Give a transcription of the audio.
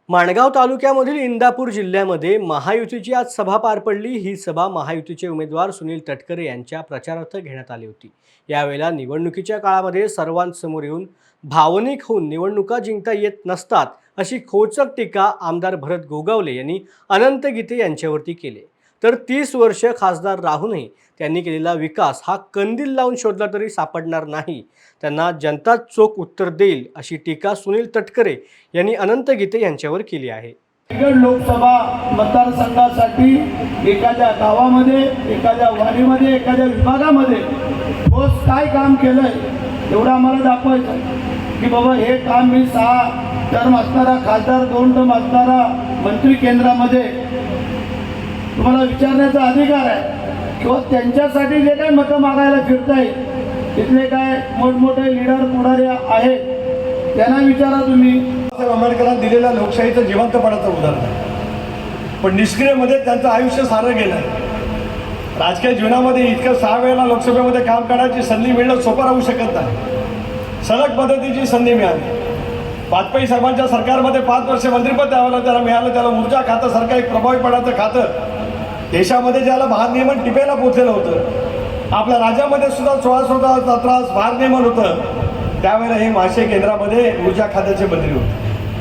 माणगाव तालुक्यामधील इंदापूर जिल्ह्यामध्ये महायुतीची आज सभा पार पडली। ही सभा महायुतीचे उमेदवार सुनील तटकरे यांच्या प्रचारार्थ घेण्यात आली होती। यावेळेला निवडणुकीच्या काळामध्ये सर्वांसमोर येऊन भावनिक होऊन निवडणुका जिंकता येत नसतात अशी खोचक टीका आमदार भरत गोगावले यांनी अनंत गीते यांच्यावरती केली। तर 30 वर्ष खासदार राहूनही त्यांनी केलेला विकास हा कंदील लावून शोधला तरी सापडणार नाही, त्यांना जनता चोख उत्तर देईल अशी टीका सुनील तटकरे यांनी अनंत गीते यांच्यावर केली आहे। लोकसभा मतदारसंघासाठी एखाद्या गावामध्ये, एखाद्या वाडीमध्ये, एखाद्या विभागामध्ये ठोस काय काम केलंय एवढं आम्हाला दाखवायचं की बाबा हे काम मी 6 टर्म असणारा खासदार, 2 टर्म असणारा मंत्री केंद्रामध्ये तुम्हाला विचारण्याचा अधिकार आहे किंवा त्यांच्यासाठी जे काय मतं मागायला फिरताय तिथले काय मोठमोठे लीडर पुढारी आहेत त्यांना विचारा तुम्ही। आंबेडकरांनी दिलेल्या लोकशाहीचं जिवंतपणाचं उदाहरण आहे, पण निष्क्रियमध्ये त्यांचं आयुष्य सारं गेलं आहे। राजकीय जीवनामध्ये इतकं 6 वेळेला लोकसभेमध्ये काम करण्याची संधी मिळणं सोपं राहू शकत नाही। सलग पद्धतीची संधी मिळाली। वाजपेयी साहेबांच्या सरकारमध्ये 5 वर्ष मंत्रिपद त्याला मिळालं। त्याला ऊर्जा खात्यासारखं एक प्रभावीपणाचं खातं देशामध्ये ज्याला भारनियमन टिपेला पोचलेलं होतं, आपल्या राज्यामध्ये सुद्धा 16 त्रास भारनियमन होतं, त्यावेळेला हे माशे केंद्रामध्ये ऊर्जा खात्याचे मंत्री होते।